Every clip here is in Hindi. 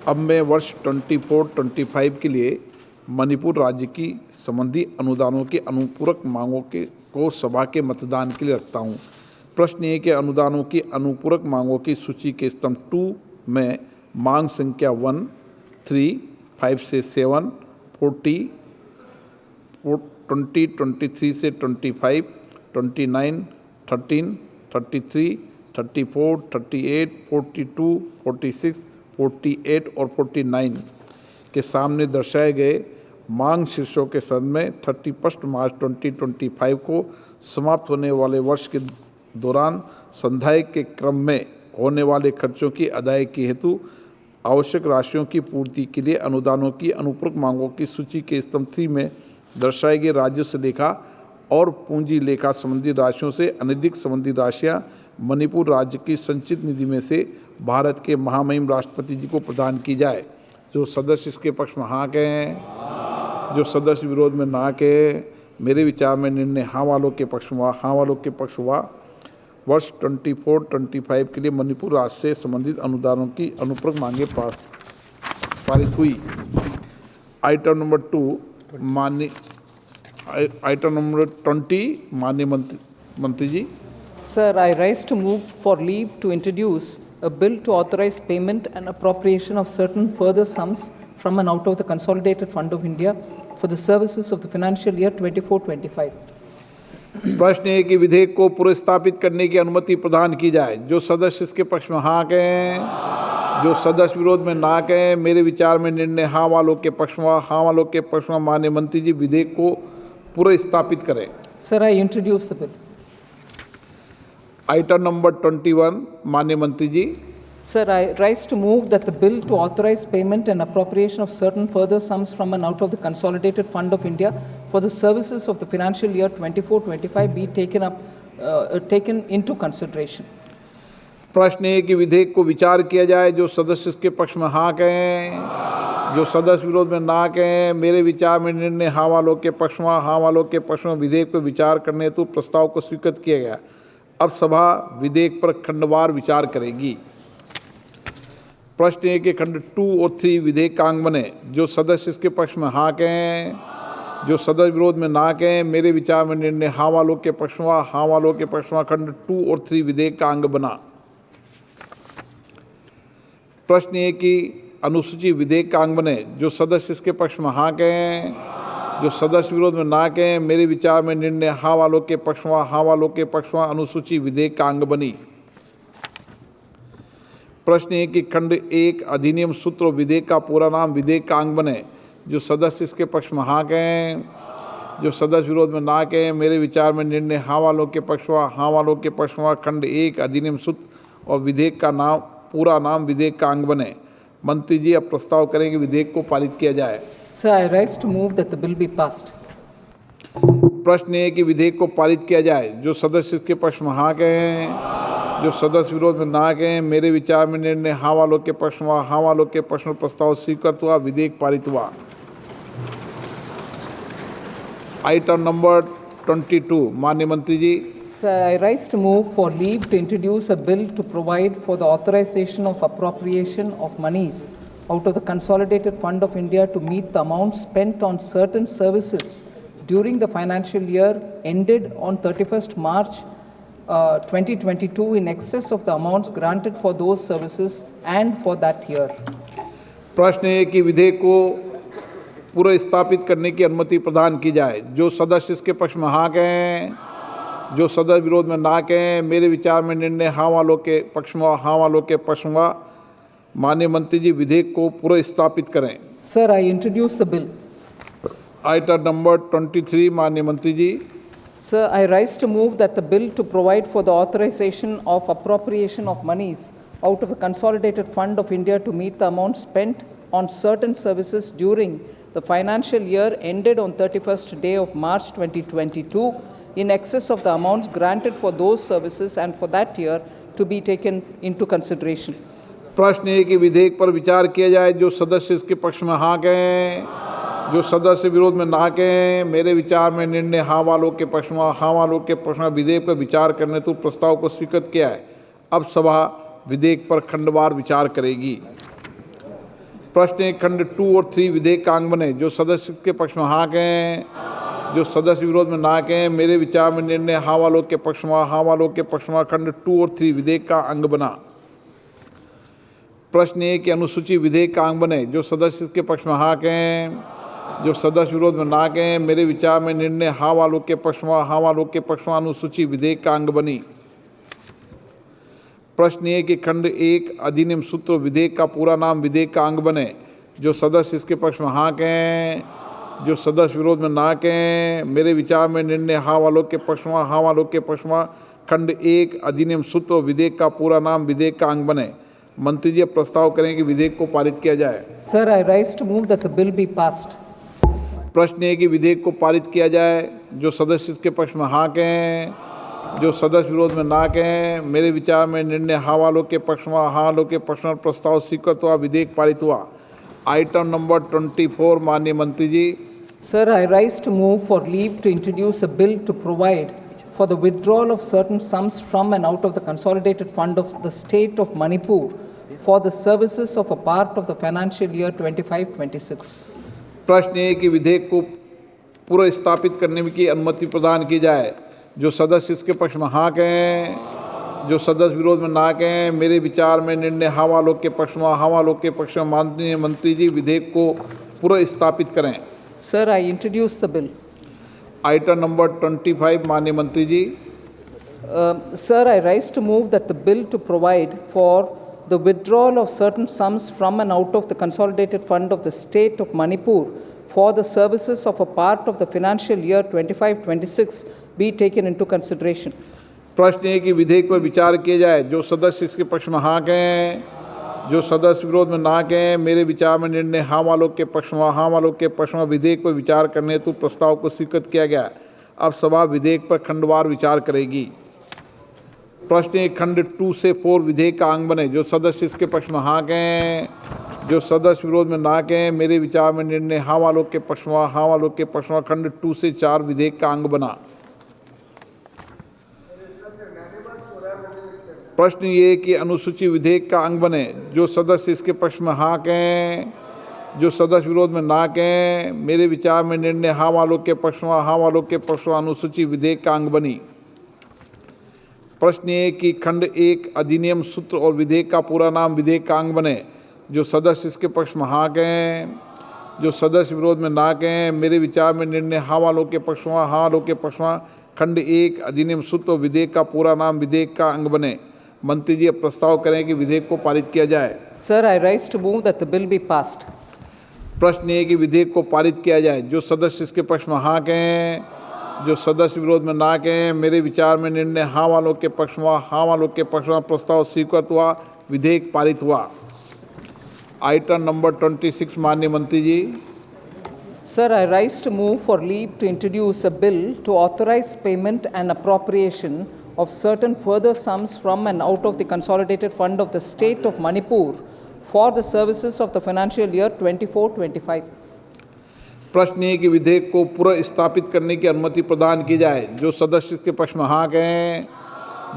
अब मैं वर्ष 24-25 के लिए मणिपुर राज्य की संबंधी अनुदानों की अनुपूरक मांगों को सभा के मतदान के लिए रखता हूँ। प्रश्न ये कि अनुदानों की अनुपूरक मांगों की सूची के स्तंभ 2 में मांग संख्या 1, 3, 5 से 7, 40, 20, 23 से 25, 29, 13, 33, 34, 38, 42, 46, 48 और 49 के सामने दर्शाए गए मांग शीर्षों के संबंध में 31 मार्च 2025 को समाप्त होने वाले वर्ष के दौरान संधाय के क्रम में होने वाले खर्चों की अदायगी हेतु आवश्यक राशियों की पूर्ति के लिए अनुदानों की अनुपूरक मांगों की सूची के स्तंभ 3 में दर्शाई गई राजस्व लेखा और पूंजी लेखा संबंधी राशियों से अनधिक संबंधी राशियां मणिपुर राज्य की संचित निधि में से भारत के महामहिम राष्ट्रपति जी को प्रदान की जाए। जो सदस्य इसके पक्ष में हाँ कहें, जो सदस्य विरोध में ना कहें, मेरे विचार में निर्णय हाँ वालों के पक्ष हुआ। हाँ वालों के पक्ष हुआ। वर्ष 24-25 के लिए मणिपुर राज्य से संबंधित अनुदानों की अनुपूरक मांगे पारित हुई। आइटम नंबर 2 आइटम नंबर 20 माननीय मंत्री जी। Sir, I rise to move for leave to introduce a bill to authorize payment and appropriation of certain further sums from and out of the Consolidated Fund of India for the services of the financial year 24-25. प्रश्न है कि विधेयक को पुनर्स्थापित करने की अनुमति प्रदान की जाए। जो सदस्य इसके पक्ष में हाँ कहें, जो सदस्य विरोध में ना कहें, मेरे विचार में निर्णय हाँ वालों के पक्ष में। हाँ वालों के पक्ष में माननीय मंत्री जी विधेयक को पुनर्स्थापित करें। Sir, I introduce the bill. Item number 21 माननीय मंत्री जी। Sir, I rise to move that the bill to authorize payment and appropriation of certain further sums from and out of the Consolidated Fund of India for the services of the financial year 24-25 be taken into consideration. प्रश्न है कि विधेयक को विचार किया जाए। जो सदस्य इसके पक्ष में हाँ कहें, जो सदस्य विरोध में ना कहें, मेरे विचार में निर्णय हाँ वालों के पक्ष में। हाँ वालों के पक्ष में विधेयक पर विचार करने हेतु प्रस्ताव को स्वीकृत किया गया। अब सभा विधेयक पर खंडवार विचार करेगी। प्रश्न है कि खंड 2 और 3 विधेयक का अंग बने। जो सदस्य इसके पक्ष में हाँ कहें, जो सदस्य विरोध में ना कहें, मेरे विचार में निर्णय हाँ वालों के पक्ष में। हाँ वालों के पक्ष में खंड 2 और 3 विधेयक का अंग बना। प्रश्न है कि अनुसूची विधेयक का अंग बने। जो सदस्य इसके पक्ष में हाँ कहें, जो सदस्य विरोध में ना कहें, मेरे विचार में निर्णय हाँ वालों के पक्ष में। हाँ वालों के पक्ष में अनुसूची विधेयक का अंग बनी। प्रश्न है कि खंड 1 अधिनियम सूत्र विधेयक का पूरा नाम विधेयक का अंग बने। जो सदस्य इसके पक्ष में हाँ कहें, जो सदस्य विरोध में ना कहें, मेरे विचार में निर्णय हाँ वालों के पक्ष में। हाँ वालों के पक्ष में खंड 1 अधिनियम सूत्र और विधेयक का नाम पूरा नाम विधेयक का अंग बने। मंत्री जी अब प्रस्ताव करें कि विधेयक को पारित किया जाए। Sir, I rise to move that the bill be passed. प्रश्न है कि विधेयक को पारित किया जाए। जो सदस्य इसके पक्ष में हाँ कहें, जो सदस्य विरोध में ना कहें, मेरे विचार में निर्णय हाँ वालों के पक्ष में। हाँ वालों के पक्ष में प्रस्ताव स्वीकृत हुआ। विधेयक पारित हुआ। आइटम नंबर 22 माननीय मंत्री जी। Sir, I rise to move for leave to introduce a bill to provide for the authorization of appropriation of monies out of the Consolidated Fund of India to meet the amounts spent on certain services during the financial year ended on 31st March 2022 in excess of the amounts granted for those services and for that year. प्रश्न है कि विधेयक को पुनर्स्थापित करने की अनुमति प्रदान की जाए। जो सदस्य इसके पक्ष में हाँ कहें, जो सदस्य विरोध में ना कहें, मेरे विचार में निर्णय हाँ वालों के पक्ष में। हाँ वालों के पक्ष में माननीय मंत्री जी विधेयक को पुनर्स्थापित करें। Sir, I introduce the bill. Item number 23 माननीय मंत्री जी। Sir, I rise to move that the bill to provide for the authorization of appropriation of monies out of the Consolidated Fund of India to meet the amount spent on certain services during the financial year ended on 31st day of March 2022 in excess of the amounts granted for those services and for that year to be taken into consideration. प्रश्न है कि विधेयक पर विचार किया जाए। जो सदस्य इसके पक्ष में हाँ कहें, जो सदस्य विरोध में ना कहें, मेरे विचार में निर्णय हाँ वालों के पक्ष में। हाँ वालों के पक्ष में विधेयक पर विचार करने तो प्रस्ताव को स्वीकृत किया है। अब सभा विधेयक पर खंडवार विचार करेगी। प्रश्न 1 खंड 2 और 3 विधेयक का अंग बने। जो सदस्य के पक्ष में हाँ कहें, जो सदस्य विरोध में ना कहें। मेरे विचार में निर्णय हाँ वालों के पक्ष में, हाँ वालों के पक्ष में खंड 2 और 3 विधेयक का अंग बना। प्रश्न 1 की अनुसूची विधेयक का अंग बने। जो सदस्य के पक्ष में हाँ कहें, जो सदस्य विरोध में ना कहें। मेरे विचार में निर्णय हाँ वालों के पक्ष में, हाँ वालों के पक्ष में अनुसूची विधेयक का अंग बनी। प्रश्न 1 कि खंड 1 अधिनियम सूत्र विधेयक का पूरा नाम विधेयक का अंग बने। जो सदस्य इसके पक्ष में हाँ कहें, जो सदस्य विरोध में ना कहें। मेरे विचार में निर्णय हाँ वालों के पक्ष में, हाँ वालों के पक्ष में खंड 1 अधिनियम सूत्र विधेयक का पूरा नाम विधेयक का अंग बने। मंत्री जी अब प्रस्ताव करें कि विधेयक को पारित किया जाए। Sir, I rise to move that the bill be passed. प्रश्न 1 कि विधेयक को पारित किया जाए। जो सदस्य इसके पक्ष में हाँ कहें, जो सदस्य विरोध में ना कहें। मेरे विचार में निर्णय हाँ वालों के पक्ष में, हाँ वालों के पक्ष में प्रस्ताव स्वीकृत हुआ, विधेयक पारित हुआ। आइटम नंबर 24 माननीय मंत्री जी। Sir, I rise to move for leave to introduce a bill to provide for the withdrawal of certain sums from and out of the consolidated fund of the state of Manipur for the services of a part of the financial year 25-26. प्रश्न 1 कि विधेयक को पूर्व स्थापित करने की अनुमति प्रदान की जाए। जो सदस्य इसके पक्ष में हाँ कहें, जो सदस्य विरोध में ना कहें। मेरे विचार में निर्णय हाँ वालों के पक्ष में, हाँ वालों के पक्ष में माननीय मंत्री जी विधेयक को पूर्व स्थापित करें। Sir, I introduce the bill. Item number 25 माननीय मंत्री जी। Sir, I rise to move that the bill to provide for the withdrawal of certain sums from and out of the consolidated fund of the state of Manipur for the services of a part of the financial year 25-26 be taken into consideration. प्रश्न 1 कि विधेयक पर विचार किया जाए। जो सदस्य इसके पक्ष में हाँ कहें, जो सदस्य विरोध में ना कहें। मेरे विचार में निर्णय हाँ वालों के पक्ष में, हाँ वालों के पक्ष में विधेयक पर विचार करने हेतु प्रस्ताव को स्वीकृत किया गया। अब सभा विधेयक पर खंडवार विचार करेगी। प्रश्न 1 खंड 2 से 4 विधेयक का अंग बने। जो सदस्य इसके पक्ष में हाँ कहें, जो सदस्य विरोध में ना कहें। मेरे विचार में निर्णय हाँ वालों के पक्ष में, हाँ वालों के पक्ष में खंड 2 से 4 विधेयक का अंग बना। प्रश्न ये कि अनुसूची विधेयक का अंग बने। जो सदस्य इसके पक्ष में हाँ कहें, जो सदस्य विरोध में ना कहें। मेरे विचार में निर्णय हाँ वालों के पक्ष में, हाँ वालों के पक्ष में अनुसूची विधेयक का अंग बनी। प्रश्न ये कि खंड 1 अधिनियम सूत्र और विधेयक का पूरा नाम विधेयक का अंग बने। जो सदस्य इसके पक्ष में हाँ कहें, जो सदस्य विरोध में ना कहें। मेरे विचार में निर्णय हाँ वालों के पक्ष में, हाँ वालों के पक्ष में खंड 1 अधिनियम सूत्र और विधेयक का पूरा नाम विधेयक का अंग बने। मंत्री जी अब प्रस्ताव करें कि विधेयक को पारित किया जाए। Sir, I rise to move that the bill be passed. प्रश्न ये कि विधेयक को पारित किया जाए। जो सदस्य इसके पक्ष में हाँ कहें, जो सदस्य विरोध में ना कहें। मेरे विचार में निर्णय हाँ वालों के पक्ष में, हाँ वालों के पक्ष में प्रस्ताव स्वीकृत हुआ, विधेयक पारित हुआ। आइटम नंबर 26 माननीय मंत्री जी। Sir, I rise to move for leave to introduce a bill to authorize payment and appropriation of certain further sums from and out of the consolidated fund of the state of Manipur for the services of the financial year 24-25. प्रश्न ये कि विधेयक को पूर्व स्थापित करने की अनुमति प्रदान की जाए। जो सदस्य के पक्ष में हाँ कहें,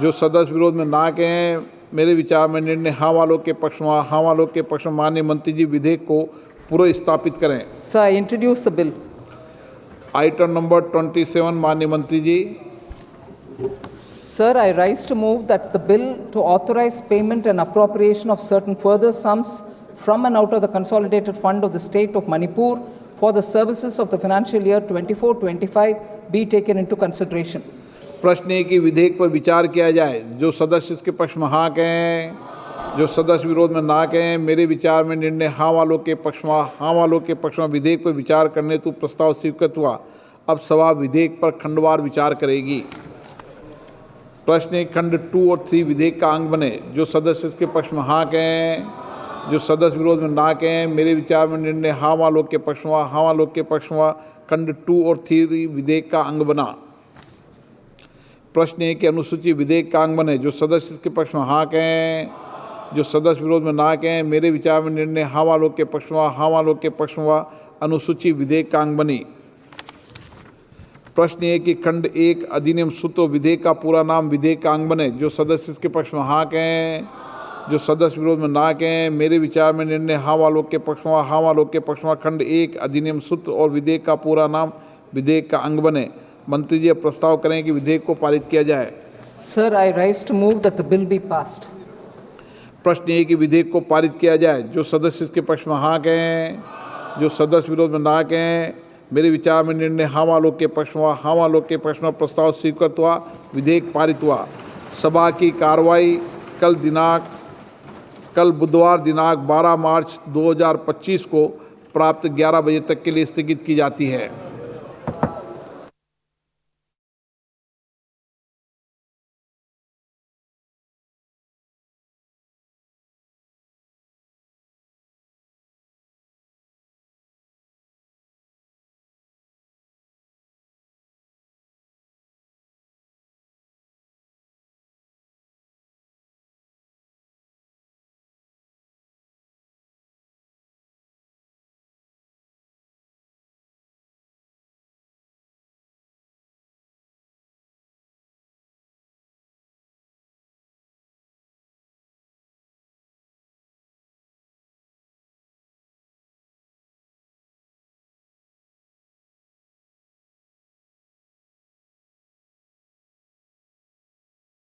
जो सदस्य विरोध में ना कहें। मेरे विचार में निर्णय हाँ वालों के पक्ष में, हाँ वालों के पक्ष में माननीय मंत्री जी विधेयक को पूर्व स्थापित करें। Sir, I introduce the bill. Item number 27 माननीय मंत्री जी। Sir, I rise to move that the bill to authorize payment and appropriation of certain further sums from and out of the consolidated fund of the state of Manipur for the services of the financial year 24-25 be taken into consideration. प्रश्न है कि विधेयक पर विचार किया जाए। जो सदस्य इसके पक्ष में हाँ कहें, जो सदस्य विरोध में ना कहें। मेरे विचार में निर्णय हाँ वालों के पक्ष में, हाँ वालों के पक्ष में विधेयक पर विचार करने हेतु प्रस्ताव स्वीकृत हुआ। अब सभा विधेयक पर खंडवार विचार करेगी। प्रश्न 1 खंड 2 और 3 विधेयक का अंग बने। जो सदस्य इसके पक्ष में हाँ कहें, जो सदस्य विरोध में ना कहें। मेरे विचार में निर्णय हाँ वालों के पक्ष में, हाँ वालों के पक्ष में खंड 2 और 3 विधेयक का अंग बना। प्रश्न 1 की अनुसूची विधेयक का अंग बने। जो सदस्य इसके पक्ष में हाँ कहें, जो सदस्य विरोध में ना कहें। मेरे विचार में निर्णय हाँ वालों के पक्ष में, हाँ वालों के पक्ष में अनुसूची विधेयक का अंग बनी। प्रश्न 1 कि खंड 1 अधिनियम सूत्र विधेयक का पूरा नाम विधेयक का अंग बने। जो सदस्य इसके पक्ष में हाँ कहें, जो सदस्य विरोध में ना कहें। मेरे विचार में निर्णय हाँ वालों के पक्ष में हुआ। हाँ वालों के पक्ष में खंड 1 अधिनियम सूत्र और विधेयक का पूरा नाम विधेयक का अंग बने। मंत्री जी अब प्रस्ताव करें कि विधेयक को पारित किया जाए। Sir, I rise to move that the bill be passed. प्रश्न ये कि विधेयक को पारित किया जाए। जो सदस्य इसके पक्ष में हाँ कहें, जो सदस्य विरोध में ना कहें। मेरे विचार में निर्णय हाँ वालों के पक्ष में हुआ। हाँ वालों के पक्ष में प्रस्ताव स्वीकृत हुआ, विधेयक पारित हुआ। सभा की कार्रवाई कल बुधवार दिनांक 12 मार्च 2025 को प्राप्त 11 बजे तक के लिए स्थगित की जाती है।